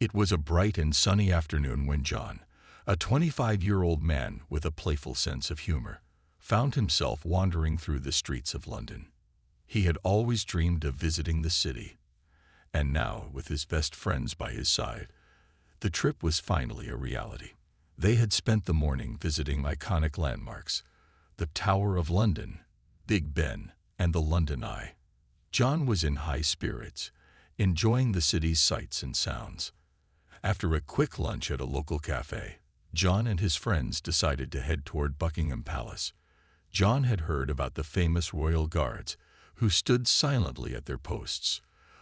It was a bright and sunny afternoon when John, a 25-year-old man with a playful sense of humor, found himself wandering through the streets of London. He had always dreamed of visiting the city, and now, with his best friends by his side, the trip was finally a reality. They had spent the morning visiting iconic landmarks, the Tower of London, Big Ben, and the London Eye. John was in high spirits, enjoying the city's sights and sounds. After a quick lunch at a local cafe, John and his friends decided to head toward Buckingham Palace. John had heard about the famous royal guards, who stood silently at their posts,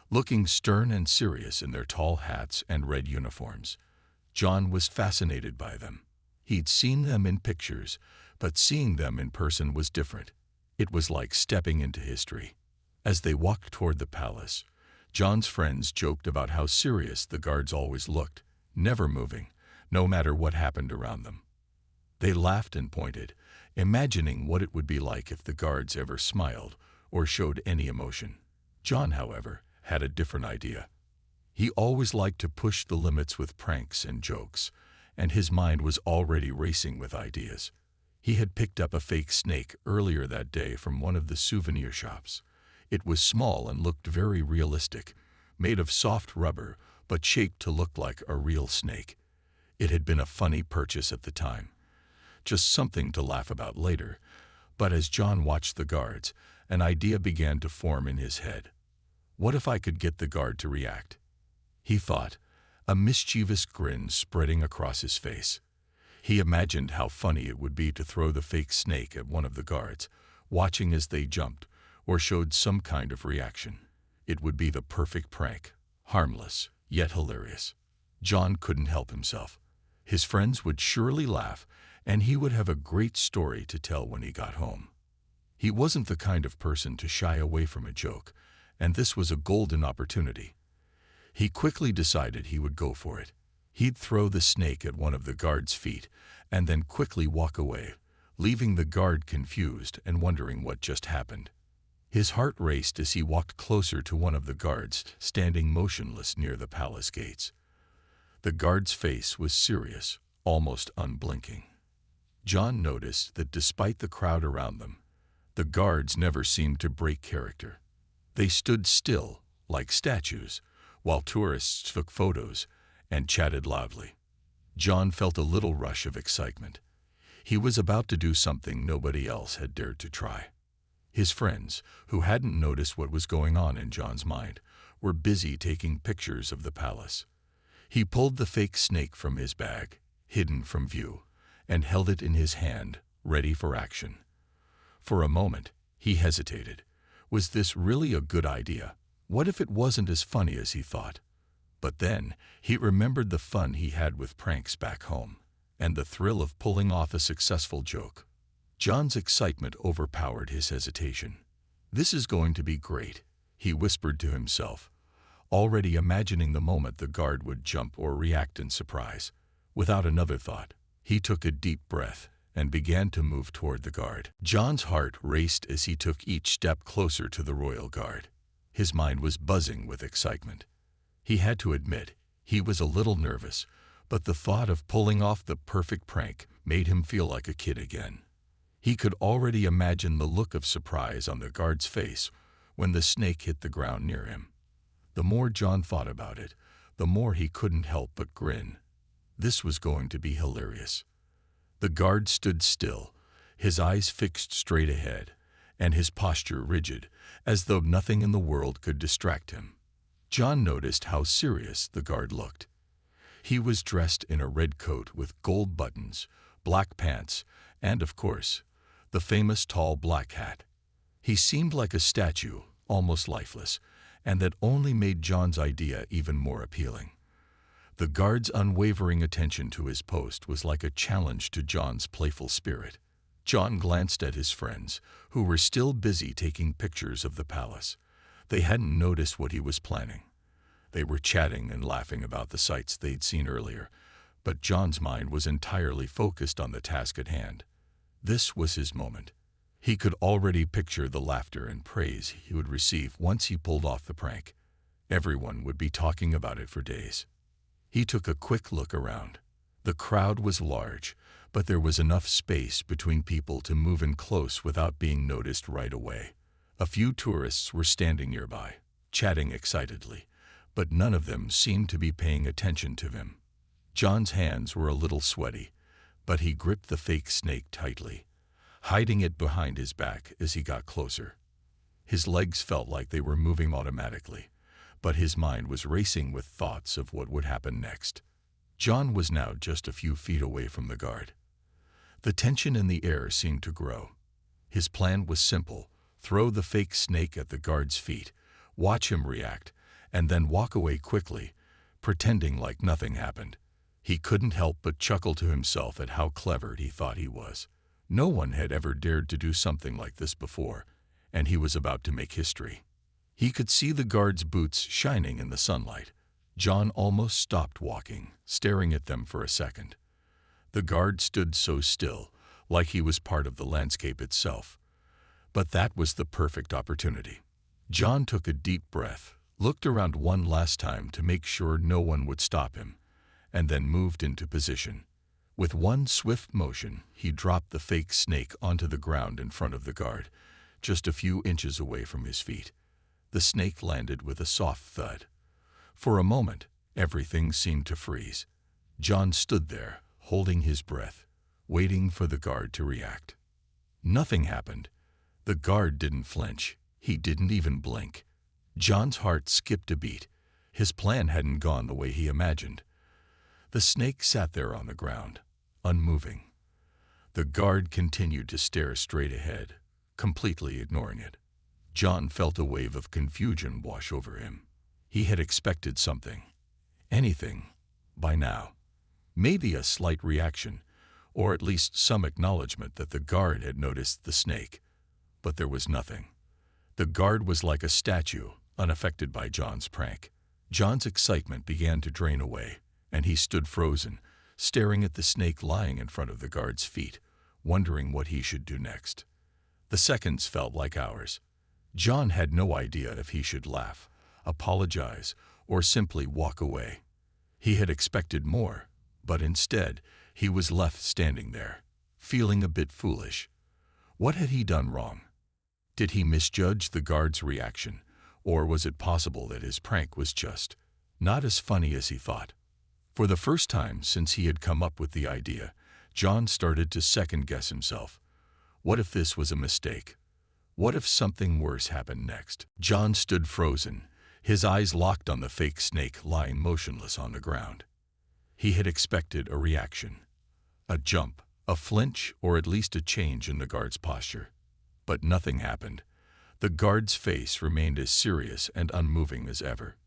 looking stern and serious in their tall hats and red uniforms. John was fascinated by them. He'd seen them in pictures, but seeing them in person was different. It was like stepping into history. As they walked toward the palace, John's friends joked about how serious the guards always looked, never moving, no matter what happened around them. They laughed and pointed, imagining what it would be like if the guards ever smiled or showed any emotion. John, however, had a different idea. He always liked to push the limits with pranks and jokes, and his mind was already racing with ideas. He had picked up a fake snake earlier that day from one of the souvenir shops. It was small and looked very realistic, made of soft rubber but shaped to look like a real snake. It had been a funny purchase at the time, just something to laugh about later, but as John watched the guards, an idea began to form in his head. What if I could get the guard to react? He thought, a mischievous grin spreading across his face. He imagined how funny it would be to throw the fake snake at one of the guards, watching as they jumped or showed some kind of reaction. It would be the perfect prank, harmless, yet hilarious. John couldn't help himself. His friends would surely laugh, and he would have a great story to tell when he got home. He wasn't the kind of person to shy away from a joke, and this was a golden opportunity. He quickly decided he would go for it. He'd throw the snake at one of the guard's feet and then quickly walk away, leaving the guard confused and wondering what just happened. His heart raced as he walked closer to one of the guards standing motionless near the palace gates. The guard's face was serious, almost unblinking. John noticed that despite the crowd around them, the guards never seemed to break character. They stood still, like statues, while tourists took photos and chatted loudly. John felt a little rush of excitement. He was about to do something nobody else had dared to try. His friends, who hadn't noticed what was going on in John's mind, were busy taking pictures of the palace. He pulled the fake snake from his bag, hidden from view, and held it in his hand, ready for action. For a moment, he hesitated. Was this really a good idea? What if it wasn't as funny as he thought? But then, he remembered the fun he had with pranks back home, and the thrill of pulling off a successful joke. John's excitement overpowered his hesitation. "This is going to be great," he whispered to himself, already imagining the moment the guard would jump or react in surprise. Without another thought, he took a deep breath and began to move toward the guard. John's heart raced as he took each step closer to the royal guard. His mind was buzzing with excitement. He had to admit, he was a little nervous, but the thought of pulling off the perfect prank made him feel like a kid again. He could already imagine the look of surprise on the guard's face when the snake hit the ground near him. The more John thought about it, the more he couldn't help but grin. This was going to be hilarious. The guard stood still, his eyes fixed straight ahead, and his posture rigid, as though nothing in the world could distract him. John noticed how serious the guard looked. He was dressed in a red coat with gold buttons, black pants, and, of course, the famous tall black hat. He seemed like a statue, almost lifeless, and that only made John's idea even more appealing. The guard's unwavering attention to his post was like a challenge to John's playful spirit. John glanced at his friends, who were still busy taking pictures of the palace. They hadn't noticed what he was planning. They were chatting and laughing about the sights they'd seen earlier, but John's mind was entirely focused on the task at hand. This was his moment. He could already picture the laughter and praise he would receive once he pulled off the prank. Everyone would be talking about it for days. He took a quick look around. The crowd was large, but there was enough space between people to move in close without being noticed right away. A few tourists were standing nearby, chatting excitedly, but none of them seemed to be paying attention to him. John's hands were a little sweaty, but he gripped the fake snake tightly, hiding it behind his back as he got closer. His legs felt like they were moving automatically, but his mind was racing with thoughts of what would happen next. John was now just a few feet away from the guard. The tension in the air seemed to grow. His plan was simple: throw the fake snake at the guard's feet, watch him react, and then walk away quickly, pretending like nothing happened. He couldn't help but chuckle to himself at how clever he thought he was. No one had ever dared to do something like this before, and he was about to make history. He could see the guard's boots shining in the sunlight. John almost stopped walking, staring at them for a second. The guard stood so still, like he was part of the landscape itself. But that was the perfect opportunity. John took a deep breath, looked around one last time to make sure no one would stop him, and then moved into position. With one swift motion, he dropped the fake snake onto the ground in front of the guard, just a few inches away from his feet. The snake landed with a soft thud. For a moment, everything seemed to freeze. John stood there, holding his breath, waiting for the guard to react. Nothing happened. The guard didn't flinch. He didn't even blink. John's heart skipped a beat. His plan hadn't gone the way he imagined. The snake sat there on the ground, unmoving. The guard continued to stare straight ahead, completely ignoring it. John felt a wave of confusion wash over him. He had expected something, anything, by now. Maybe a slight reaction, or at least some acknowledgement that the guard had noticed the snake. But there was nothing. The guard was like a statue, unaffected by John's prank. John's excitement began to drain away, and he stood frozen, staring at the snake lying in front of the guard's feet, wondering what he should do next. The seconds felt like hours. John had no idea if he should laugh, apologize, or simply walk away. He had expected more, but instead, he was left standing there, feeling a bit foolish. What had he done wrong? Did he misjudge the guard's reaction, or was it possible that his prank was just not as funny as he thought? For the first time since he had come up with the idea, John started to second-guess himself. What if this was a mistake? What if something worse happened next? John stood frozen, his eyes locked on the fake snake lying motionless on the ground. He had expected a reaction, a jump, a flinch, or at least a change in the guard's posture. But nothing happened. The guard's face remained as serious and unmoving as ever.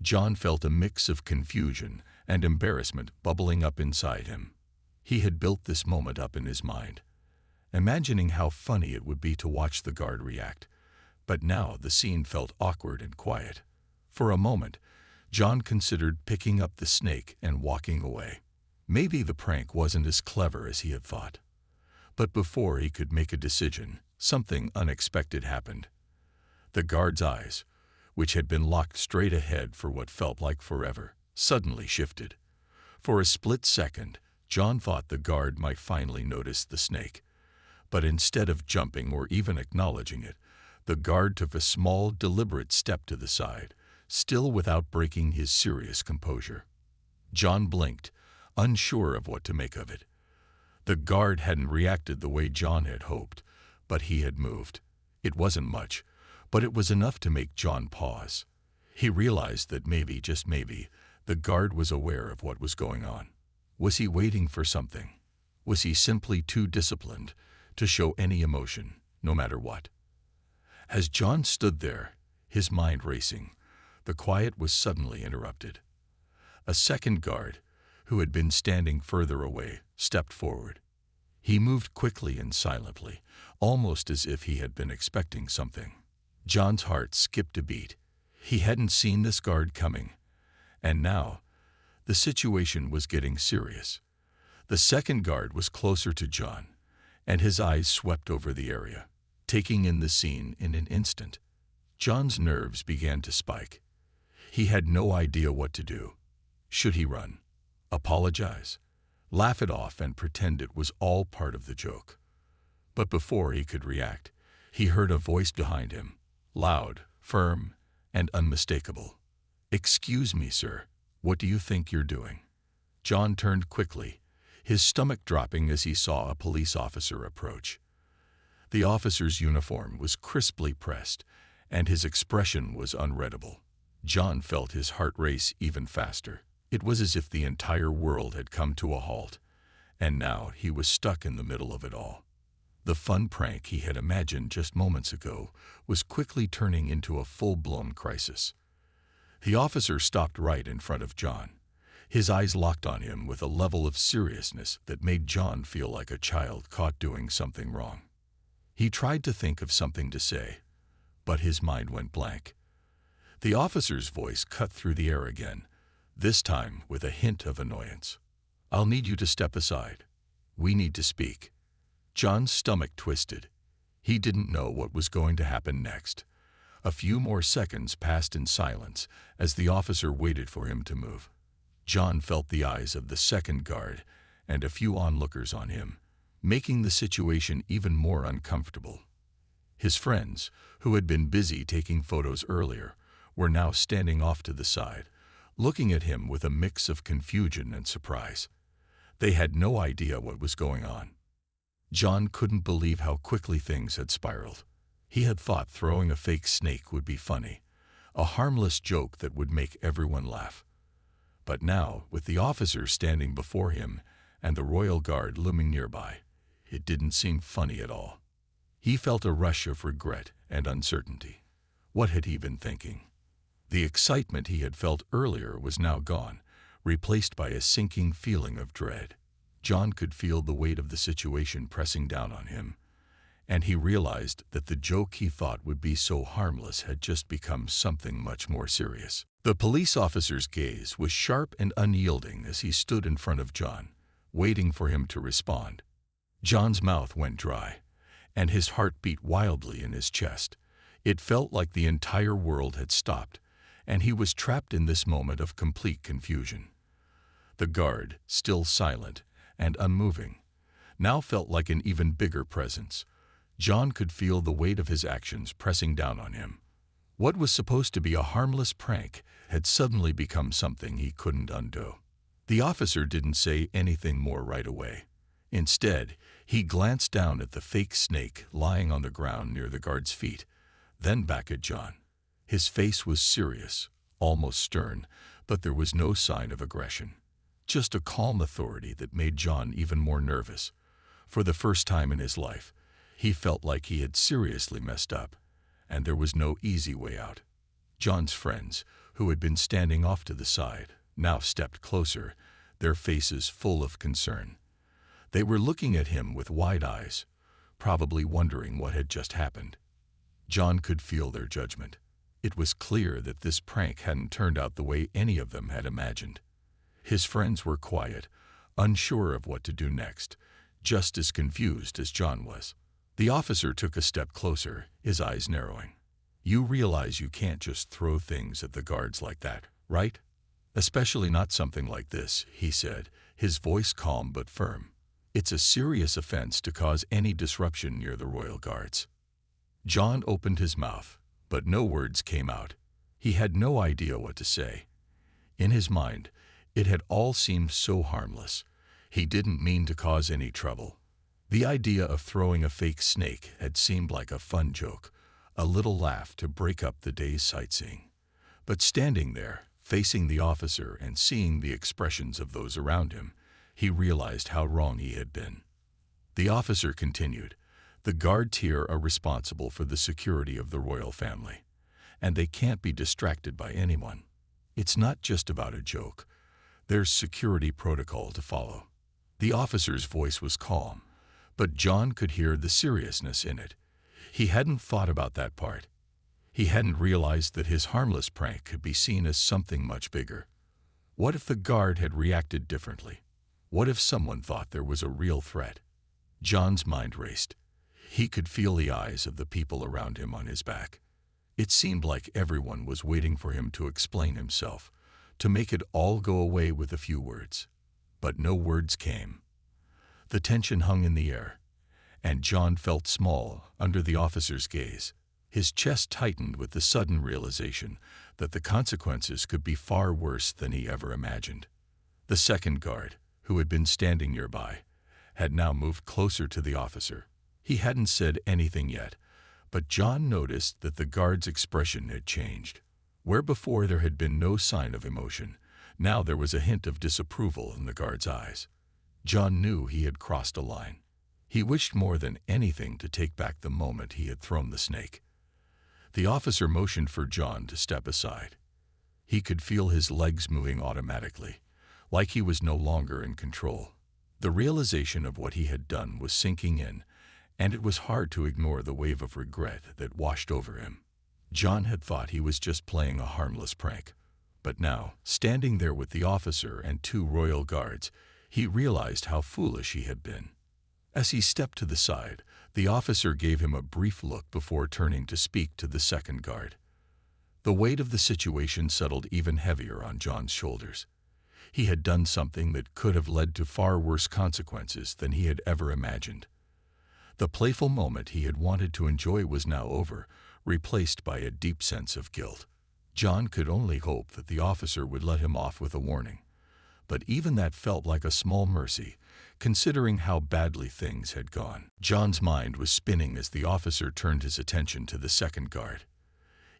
John felt a mix of confusion and embarrassment bubbling up inside him. He had built this moment up in his mind, imagining how funny it would be to watch the guard react. But now the scene felt awkward and quiet. For a moment, John considered picking up the snake and walking away. Maybe the prank wasn't as clever as he had thought. But before he could make a decision, something unexpected happened. The guard's eyes, which had been locked straight ahead for what felt like forever, suddenly shifted. For a split second, John thought the guard might finally notice the snake. But instead of jumping or even acknowledging it, the guard took a small, deliberate step to the side, still without breaking his serious composure. John blinked, unsure of what to make of it. The guard hadn't reacted the way John had hoped, but he had moved. It wasn't much, but it was enough to make John pause. He realized that maybe, just maybe, the guard was aware of what was going on. Was he waiting for something? Was he simply too disciplined to show any emotion, no matter what? As John stood there, his mind racing, the quiet was suddenly interrupted. A second guard, who had been standing further away, stepped forward. He moved quickly and silently, almost as if he had been expecting something. John's heart skipped a beat. He hadn't seen this guard coming, and now the situation was getting serious. The second guard was closer to John, and his eyes swept over the area, taking in the scene in an instant. John's nerves began to spike. He had no idea what to do. Should he run? Apologize? Laugh it off and pretend it was all part of the joke? But before he could react, he heard a voice behind him, loud, firm, and unmistakable. "Excuse me, sir. What do you think you're doing?" John turned quickly, his stomach dropping as he saw a police officer approach. The officer's uniform was crisply pressed, and his expression was unreadable. John felt his heart race even faster. It was as if the entire world had come to a halt, and now he was stuck in the middle of it all. The fun prank he had imagined just moments ago was quickly turning into a full-blown crisis. The officer stopped right in front of John. His eyes locked on him with a level of seriousness that made John feel like a child caught doing something wrong. He tried to think of something to say, but his mind went blank. The officer's voice cut through the air again, this time with a hint of annoyance. "I'll need you to step aside. We need to speak." John's stomach twisted. He didn't know what was going to happen next. A few more seconds passed in silence as the officer waited for him to move. John felt the eyes of the second guard and a few onlookers on him, making the situation even more uncomfortable. His friends, who had been busy taking photos earlier, were now standing off to the side, looking at him with a mix of confusion and surprise. They had no idea what was going on. John couldn't believe how quickly things had spiraled. He had thought throwing a fake snake would be funny, a harmless joke that would make everyone laugh. But now, with the officer standing before him and the royal guard looming nearby, it didn't seem funny at all. He felt a rush of regret and uncertainty. What had he been thinking? The excitement he had felt earlier was now gone, replaced by a sinking feeling of dread. John could feel the weight of the situation pressing down on him, and he realized that the joke he thought would be so harmless had just become something much more serious. The police officer's gaze was sharp and unyielding as he stood in front of John, waiting for him to respond. John's mouth went dry, and his heart beat wildly in his chest. It felt like the entire world had stopped, and he was trapped in this moment of complete confusion. The guard, still silent and unmoving, now felt like an even bigger presence. John could feel the weight of his actions pressing down on him. What was supposed to be a harmless prank had suddenly become something he couldn't undo. The officer didn't say anything more right away. Instead, he glanced down at the fake snake lying on the ground near the guard's feet, then back at John. His face was serious, almost stern, but there was no sign of aggression. Just a calm authority that made John even more nervous. For the first time in his life, he felt like he had seriously messed up, and there was no easy way out. John's friends, who had been standing off to the side, now stepped closer, their faces full of concern. They were looking at him with wide eyes, probably wondering what had just happened. John could feel their judgment. It was clear that this prank hadn't turned out the way any of them had imagined. His friends were quiet, unsure of what to do next, just as confused as John was. The officer took a step closer, his eyes narrowing. "You realize you can't just throw things at the guards like that, right? Especially not something like this," he said, his voice calm but firm. "It's a serious offense to cause any disruption near the royal guards." John opened his mouth, but no words came out. He had no idea what to say. In his mind, it had all seemed so harmless. He didn't mean to cause any trouble. The idea of throwing a fake snake had seemed like a fun joke, a little laugh to break up the day's sightseeing. But standing there, facing the officer and seeing the expressions of those around him, he realized how wrong he had been. The officer continued, "The guards here are responsible for the security of the royal family, and they can't be distracted by anyone. It's not just about a joke. There's security protocol to follow." The officer's voice was calm, but John could hear the seriousness in it. He hadn't thought about that part. He hadn't realized that his harmless prank could be seen as something much bigger. What if the guard had reacted differently? What if someone thought there was a real threat? John's mind raced. He could feel the eyes of the people around him on his back. It seemed like everyone was waiting for him to explain himself, to make it all go away with a few words. But no words came. The tension hung in the air, and John felt small under the officer's gaze. His chest tightened with the sudden realization that the consequences could be far worse than he ever imagined. The second guard, who had been standing nearby, had now moved closer to the officer. He hadn't said anything yet, but John noticed that the guard's expression had changed. Where before there had been no sign of emotion, now there was a hint of disapproval in the guard's eyes. John knew he had crossed a line. He wished more than anything to take back the moment he had thrown the snake. The officer motioned for John to step aside. He could feel his legs moving automatically, like he was no longer in control. The realization of what he had done was sinking in, and it was hard to ignore the wave of regret that washed over him. John had thought he was just playing a harmless prank, but now, standing there with the officer and two royal guards, he realized how foolish he had been. As he stepped to the side, the officer gave him a brief look before turning to speak to the second guard. The weight of the situation settled even heavier on John's shoulders. He had done something that could have led to far worse consequences than he had ever imagined. The playful moment he had wanted to enjoy was now over, replaced by a deep sense of guilt. John could only hope that the officer would let him off with a warning. But even that felt like a small mercy, considering how badly things had gone. John's mind was spinning as the officer turned his attention to the second guard.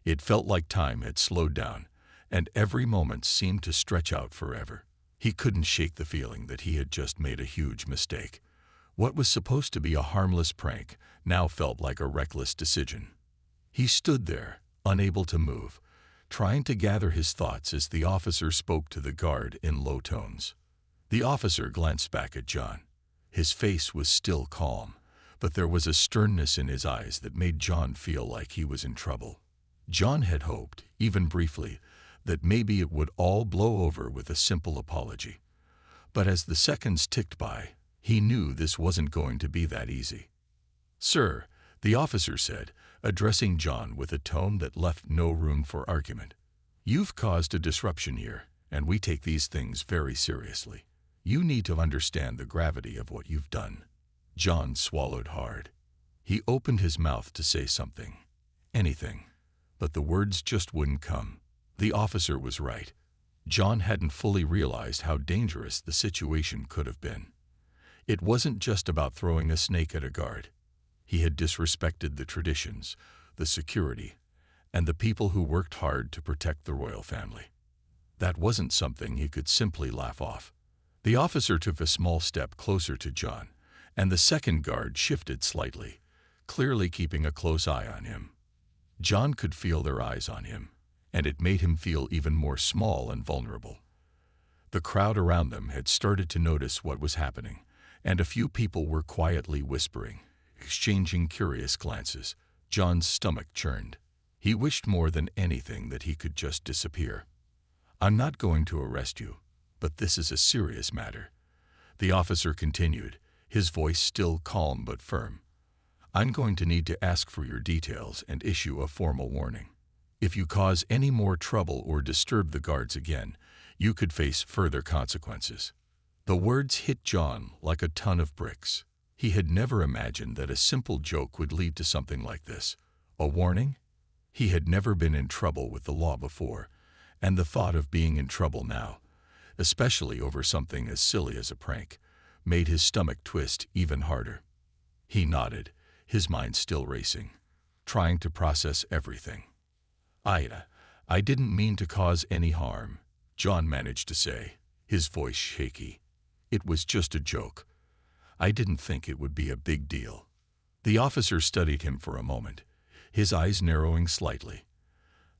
It felt like time had slowed down, and every moment seemed to stretch out forever. He couldn't shake the feeling that he had just made a huge mistake. What was supposed to be a harmless prank now felt like a reckless decision. He stood there, unable to move, trying to gather his thoughts as the officer spoke to the guard in low tones. The officer glanced back at John. His face was still calm, but there was a sternness in his eyes that made John feel like he was in trouble. John had hoped, even briefly, that maybe it would all blow over with a simple apology. But as the seconds ticked by, he knew this wasn't going to be that easy. "Sir," the officer said, addressing John with a tone that left no room for argument, "you've caused a disruption here, and we take these things very seriously. You need to understand the gravity of what you've done." John swallowed hard. He opened his mouth to say something, anything, but the words just wouldn't come. The officer was right. John hadn't fully realized how dangerous the situation could have been. It wasn't just about throwing a snake at a guard. He had disrespected the traditions, the security, and the people who worked hard to protect the royal family. That wasn't something he could simply laugh off. The officer took a small step closer to John, and the second guard shifted slightly, clearly keeping a close eye on him. John could feel their eyes on him, and it made him feel even more small and vulnerable. The crowd around them had started to notice what was happening, and a few people were quietly whispering, exchanging curious glances. John's stomach churned. He wished more than anything that he could just disappear. "I'm not going to arrest you, but this is a serious matter," the officer continued, his voice still calm but firm. "I'm going to need to ask for your details and issue a formal warning. If you cause any more trouble or disturb the guards again, you could face further consequences." The words hit John like a ton of bricks. He had never imagined that a simple joke would lead to something like this. A warning? He had never been in trouble with the law before, and the thought of being in trouble now, especially over something as silly as a prank, made his stomach twist even harder. He nodded, his mind still racing, trying to process everything. I didn't mean to cause any harm," John managed to say, his voice shaky. "It was just a joke. I didn't think it would be a big deal." The officer studied him for a moment, his eyes narrowing slightly.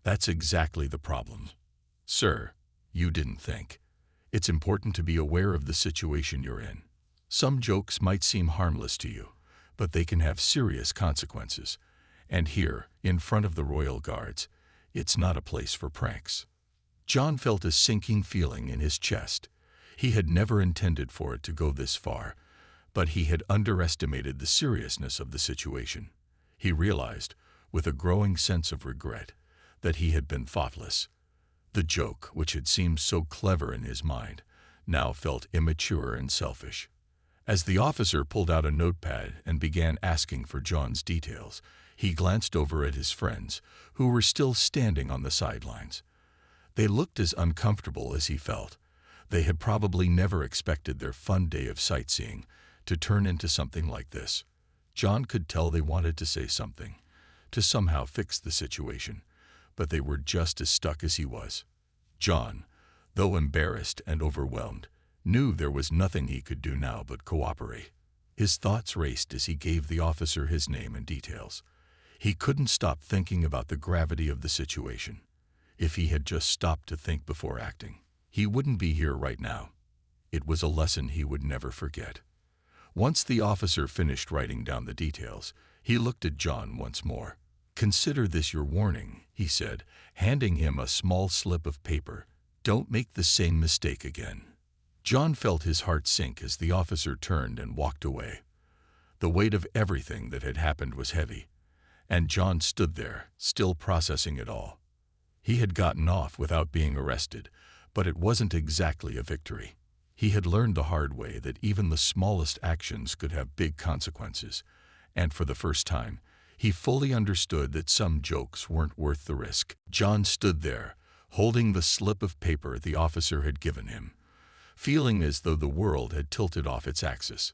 "That's exactly the problem. Sir, you didn't think. It's important to be aware of the situation you're in. Some jokes might seem harmless to you, but they can have serious consequences. And here, in front of the royal guards, it's not a place for pranks." John felt a sinking feeling in his chest. He had never intended for it to go this far, but he had underestimated the seriousness of the situation. He realized, with a growing sense of regret, that he had been thoughtless. The joke, which had seemed so clever in his mind, now felt immature and selfish. As the officer pulled out a notepad and began asking for John's details, he glanced over at his friends, who were still standing on the sidelines. They looked as uncomfortable as he felt. They had probably never expected their fun day of sightseeing to turn into something like this. John could tell they wanted to say something, to somehow fix the situation, but they were just as stuck as he was. John, though embarrassed and overwhelmed, knew there was nothing he could do now but cooperate. His thoughts raced as he gave the officer his name and details. He couldn't stop thinking about the gravity of the situation. If he had just stopped to think before acting, he wouldn't be here right now. It was a lesson he would never forget. Once the officer finished writing down the details, he looked at John once more. "Consider this your warning," he said, handing him a small slip of paper. "Don't make the same mistake again." John felt his heart sink as the officer turned and walked away. The weight of everything that had happened was heavy, and John stood there, still processing it all. He had gotten off without being arrested, but it wasn't exactly a victory. He had learned the hard way that even the smallest actions could have big consequences, and for the first time, he fully understood that some jokes weren't worth the risk. John stood there, holding the slip of paper the officer had given him, feeling as though the world had tilted off its axis.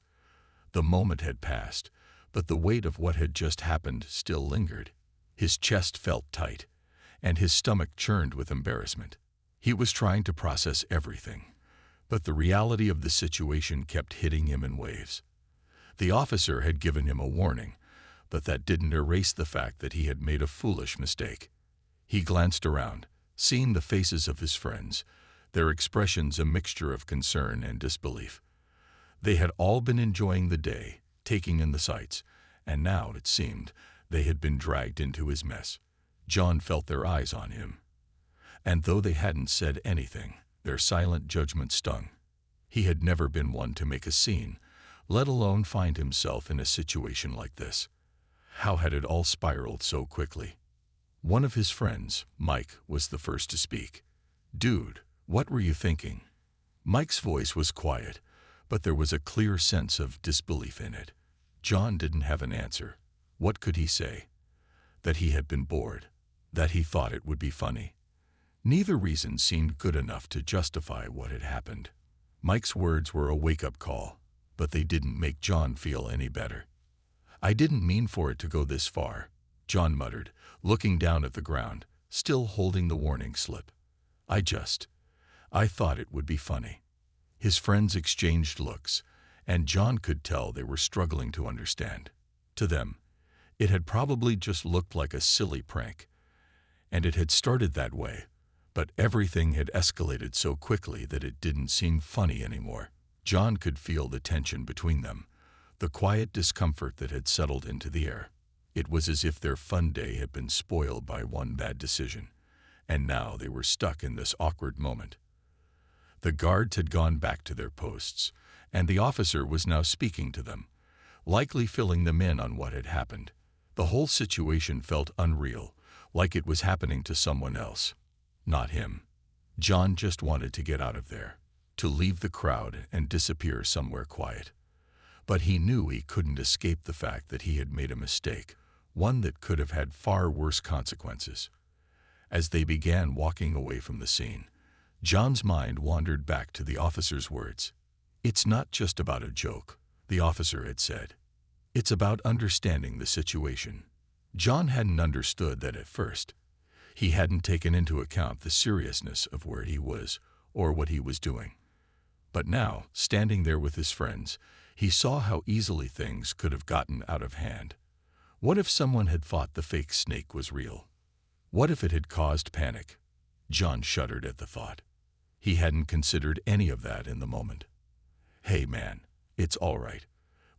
The moment had passed, but the weight of what had just happened still lingered. His chest felt tight, and his stomach churned with embarrassment. He was trying to process everything, but the reality of the situation kept hitting him in waves. The officer had given him a warning, but that didn't erase the fact that he had made a foolish mistake. He glanced around, seeing the faces of his friends, their expressions a mixture of concern and disbelief. They had all been enjoying the day, taking in the sights, and now, it seemed, they had been dragged into his mess. John felt their eyes on him, and though they hadn't said anything, their silent judgment stung. He had never been one to make a scene, let alone find himself in a situation like this. How had it all spiraled so quickly? One of his friends, Mike, was the first to speak. "Dude, what were you thinking?" Mike's voice was quiet, but there was a clear sense of disbelief in it. John didn't have an answer. What could he say? That he had been bored? That he thought it would be funny? Neither reason seemed good enough to justify what had happened. Mike's words were a wake-up call, but they didn't make John feel any better. "I didn't mean for it to go this far," John muttered, looking down at the ground, still holding the warning slip. I thought it would be funny." His friends exchanged looks, and John could tell they were struggling to understand. To them, it had probably just looked like a silly prank, and it had started that way, but everything had escalated so quickly that it didn't seem funny anymore. John could feel the tension between them, the quiet discomfort that had settled into the air. It was as if their fun day had been spoiled by one bad decision, and now they were stuck in this awkward moment. The guards had gone back to their posts, and the officer was now speaking to them, likely filling them in on what had happened. The whole situation felt unreal, like it was happening to someone else, not him. John just wanted to get out of there, to leave the crowd and disappear somewhere quiet. But he knew he couldn't escape the fact that he had made a mistake, one that could have had far worse consequences. As they began walking away from the scene, John's mind wandered back to the officer's words. "It's not just about a joke," the officer had said. "It's about understanding the situation." John hadn't understood that at first. He hadn't taken into account the seriousness of where he was or what he was doing. But now, standing there with his friends, he saw how easily things could have gotten out of hand. What if someone had thought the fake snake was real? What if it had caused panic? John shuddered at the thought. He hadn't considered any of that in the moment. "Hey man, it's all right.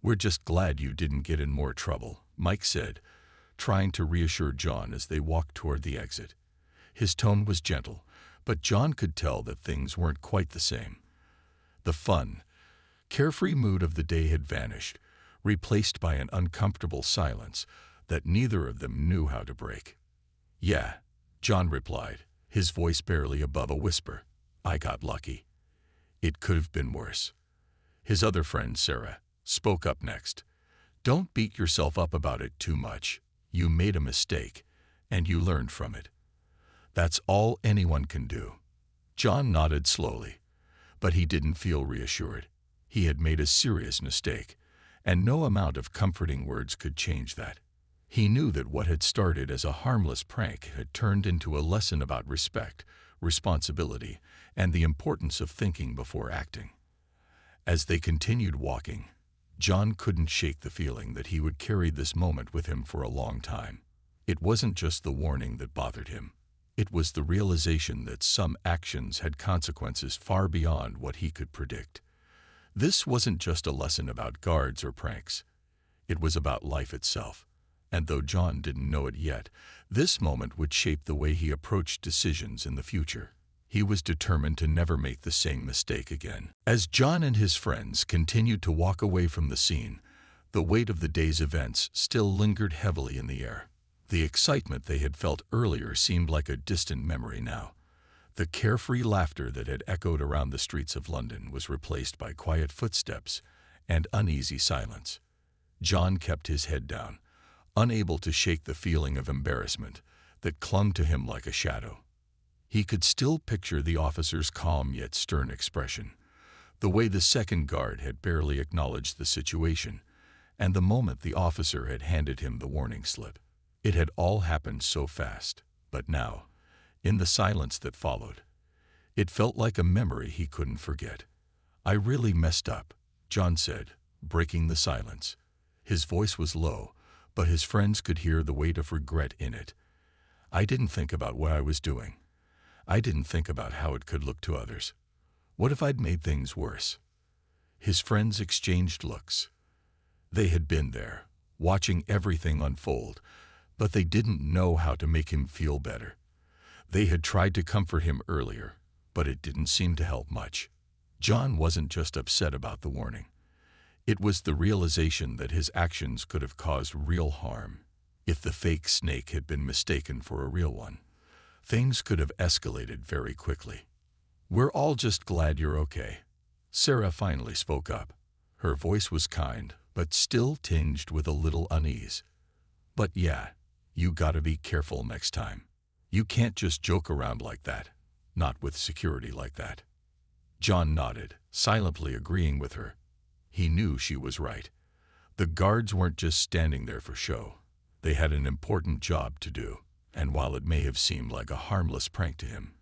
We're just glad you didn't get in more trouble," Mike said, trying to reassure John as they walked toward the exit. His tone was gentle, but John could tell that things weren't quite the same. The fun, carefree mood of the day had vanished, replaced by an uncomfortable silence that neither of them knew how to break. "Yeah," John replied, his voice barely above a whisper. "I got lucky. It could have been worse." His other friend, Sarah, spoke up next. "Don't beat yourself up about it too much. You made a mistake, and you learned from it. That's all anyone can do." John nodded slowly, but he didn't feel reassured. He had made a serious mistake, and no amount of comforting words could change that. He knew that what had started as a harmless prank had turned into a lesson about respect, responsibility, and the importance of thinking before acting. As they continued walking, John couldn't shake the feeling that he would carry this moment with him for a long time. It wasn't just the warning that bothered him. It was the realization that some actions had consequences far beyond what he could predict. This wasn't just a lesson about guards or pranks. It was about life itself. And though John didn't know it yet, this moment would shape the way he approached decisions in the future. He was determined to never make the same mistake again. As John and his friends continued to walk away from the scene, the weight of the day's events still lingered heavily in the air. The excitement they had felt earlier seemed like a distant memory now. The carefree laughter that had echoed around the streets of London was replaced by quiet footsteps and uneasy silence. John kept his head down, unable to shake the feeling of embarrassment that clung to him like a shadow. He could still picture the officer's calm yet stern expression, the way the second guard had barely acknowledged the situation, and the moment the officer had handed him the warning slip. It had all happened so fast, but now, in the silence that followed, it felt like a memory he couldn't forget. "I really messed up," John said, breaking the silence. His voice was low, but his friends could hear the weight of regret in it. "I didn't think about what I was doing. I didn't think about how it could look to others. What if I'd made things worse?" His friends exchanged looks. They had been there, watching everything unfold, but they didn't know how to make him feel better. They had tried to comfort him earlier, but it didn't seem to help much. John wasn't just upset about the warning. It was the realization that his actions could have caused real harm. If the fake snake had been mistaken for a real one, things could have escalated very quickly. "We're all just glad you're okay." Sarah finally spoke up. Her voice was kind, but still tinged with a little unease. "But yeah, you gotta be careful next time. You can't just joke around like that, not with security like that." John nodded, silently agreeing with her. He knew she was right. The guards weren't just standing there for show. They had an important job to do, and while it may have seemed like a harmless prank to him,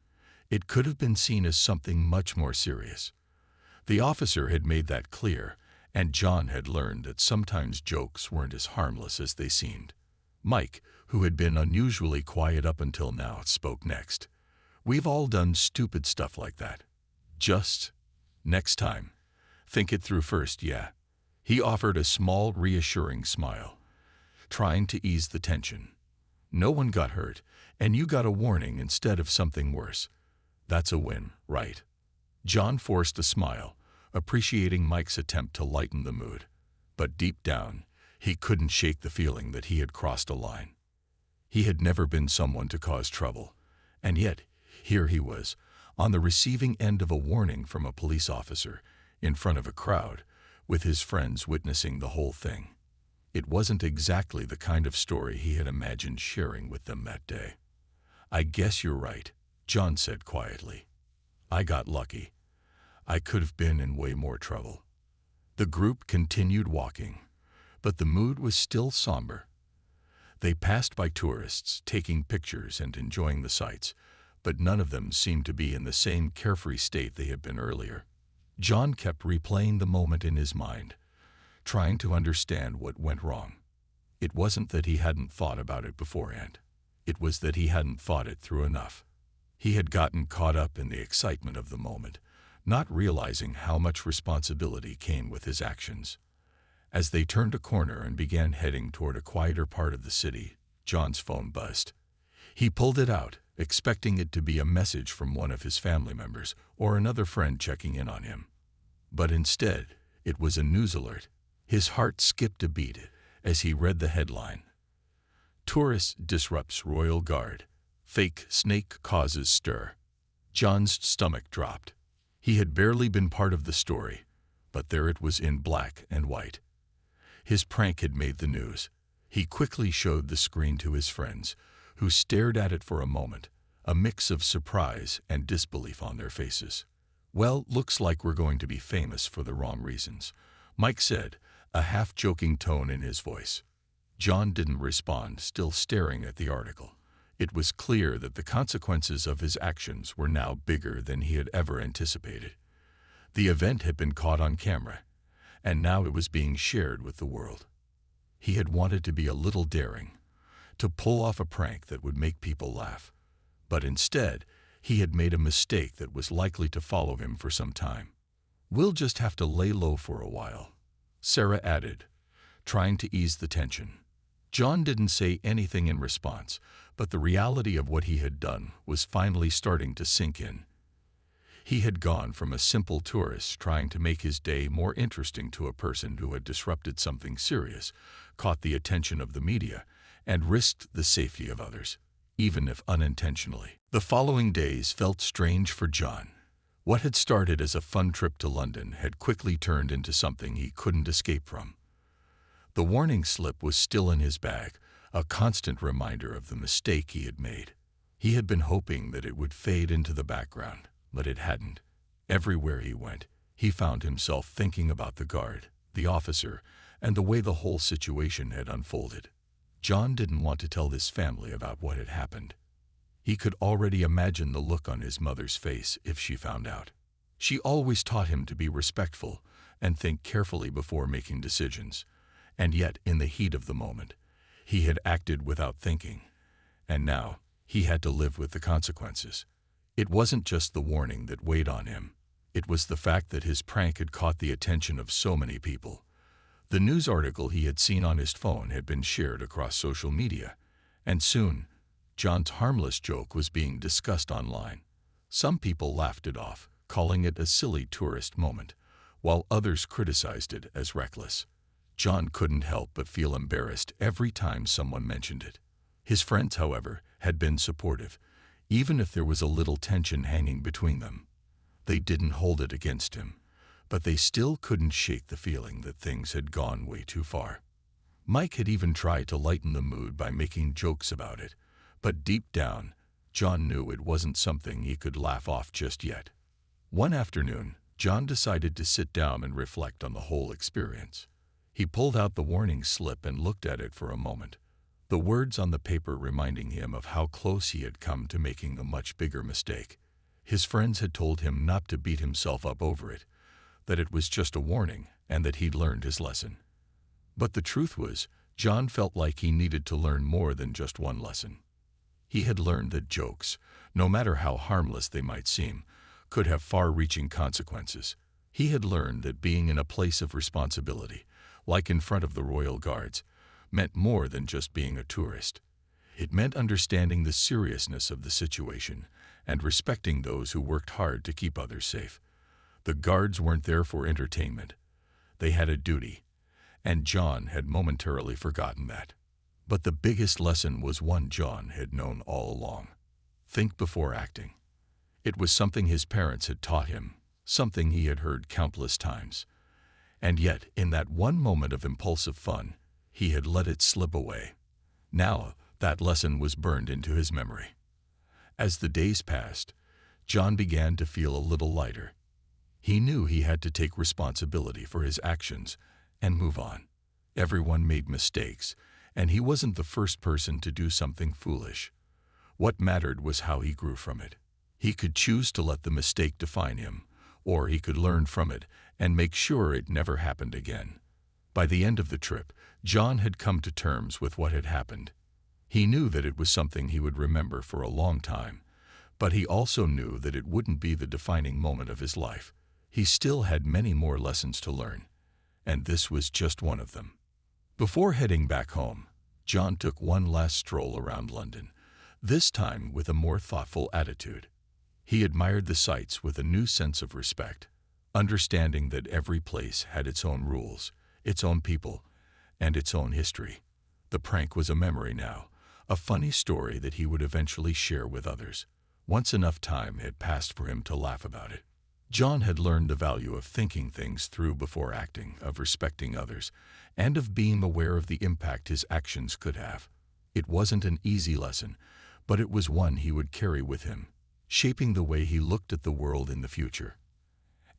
it could have been seen as something much more serious. The officer had made that clear, and John had learned that sometimes jokes weren't as harmless as they seemed. Mike, who had been unusually quiet up until now, spoke next. "We've all done stupid stuff like that. Just next time, think it through first, yeah?" He offered a small, reassuring smile, trying to ease the tension. "No one got hurt, and you got a warning instead of something worse. That's a win, right?" John forced a smile, appreciating Mike's attempt to lighten the mood. But deep down, he couldn't shake the feeling that he had crossed a line. He had never been someone to cause trouble, and yet here he was, on the receiving end of a warning from a police officer, in front of a crowd, with his friends witnessing the whole thing. It wasn't exactly the kind of story he had imagined sharing with them that day. "I guess you're right," John said quietly. "I got lucky. I could have been in way more trouble." The group continued walking, but the mood was still somber. They passed by tourists, taking pictures and enjoying the sights, but none of them seemed to be in the same carefree state they had been earlier. John kept replaying the moment in his mind, trying to understand what went wrong. It wasn't that he hadn't thought about it beforehand. It was that he hadn't thought it through enough. He had gotten caught up in the excitement of the moment, not realizing how much responsibility came with his actions. As they turned a corner and began heading toward a quieter part of the city, John's phone buzzed. He pulled it out, expecting it to be a message from one of his family members or another friend checking in on him. But instead, it was a news alert. His heart skipped a beat as he read the headline. "Tourist disrupts Royal Guard. Fake snake causes stir. John's stomach dropped. He had barely been part of the story, but there it was in black and white. His prank had made the news. He quickly showed the screen to his friends, who stared at it for a moment, a mix of surprise and disbelief on their faces. "Well, looks like we're going to be famous for the wrong reasons," Mike said, a half-joking tone in his voice. John didn't respond, still staring at the article. It was clear that the consequences of his actions were now bigger than he had ever anticipated. The event had been caught on camera, and now it was being shared with the world. He had wanted to be a little daring, to pull off a prank that would make people laugh. But instead, he had made a mistake that was likely to follow him for some time. "We'll just have to lay low for a while," Sarah added, trying to ease the tension. John didn't say anything in response, but the reality of what he had done was finally starting to sink in. He had gone from a simple tourist trying to make his day more interesting to a person who had disrupted something serious, caught the attention of the media, and risked the safety of others, even if unintentionally. The following days felt strange for John. What had started as a fun trip to London had quickly turned into something he couldn't escape from. The warning slip was still in his bag, a constant reminder of the mistake he had made. He had been hoping that it would fade into the background, but it hadn't. Everywhere he went, he found himself thinking about the guard, the officer, and the way the whole situation had unfolded. John didn't want to tell his family about what had happened. He could already imagine the look on his mother's face if she found out. She always taught him to be respectful and think carefully before making decisions. And yet, in the heat of the moment, he had acted without thinking, and now he had to live with the consequences. It wasn't just the warning that weighed on him. It was the fact that his prank had caught the attention of so many people. The news article he had seen on his phone had been shared across social media, and soon, John's harmless joke was being discussed online. Some people laughed it off, calling it a silly tourist moment, while others criticized it as reckless. John couldn't help but feel embarrassed every time someone mentioned it. His friends, however, had been supportive, even if there was a little tension hanging between them. They didn't hold it against him, but they still couldn't shake the feeling that things had gone way too far. Mike had even tried to lighten the mood by making jokes about it, but deep down, John knew it wasn't something he could laugh off just yet. One afternoon, John decided to sit down and reflect on the whole experience. He pulled out the warning slip and looked at it for a moment, the words on the paper reminding him of how close he had come to making a much bigger mistake. His friends had told him not to beat himself up over it, that it was just a warning and that he'd learned his lesson. But the truth was, John felt like he needed to learn more than just one lesson. He had learned that jokes, no matter how harmless they might seem, could have far-reaching consequences. He had learned that being in a place of responsibility, like in front of the Royal Guards, meant more than just being a tourist. It meant understanding the seriousness of the situation and respecting those who worked hard to keep others safe. The guards weren't there for entertainment. They had a duty, and John had momentarily forgotten that. But the biggest lesson was one John had known all along. Think before acting. It was something his parents had taught him, something he had heard countless times. And yet, in that one moment of impulsive fun, he had let it slip away. Now, that lesson was burned into his memory. As the days passed, John began to feel a little lighter. He knew he had to take responsibility for his actions and move on. Everyone made mistakes, and he wasn't the first person to do something foolish. What mattered was how he grew from it. He could choose to let the mistake define him, or he could learn from it and make sure it never happened again. By the end of the trip, John had come to terms with what had happened. He knew that it was something he would remember for a long time, but he also knew that it wouldn't be the defining moment of his life. He still had many more lessons to learn, and this was just one of them. Before heading back home, John took one last stroll around London, this time with a more thoughtful attitude. He admired the sights with a new sense of respect, understanding that every place had its own rules, its own people, and its own history. The prank was a memory now, a funny story that he would eventually share with others, once enough time had passed for him to laugh about it. John had learned the value of thinking things through before acting, of respecting others, and of being aware of the impact his actions could have. It wasn't an easy lesson, but it was one he would carry with him, shaping the way he looked at the world in the future.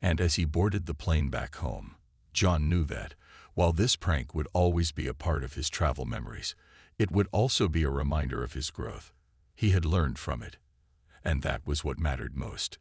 And as he boarded the plane back home, John knew that, while this prank would always be a part of his travel memories, it would also be a reminder of his growth. He had learned from it, and that was what mattered most.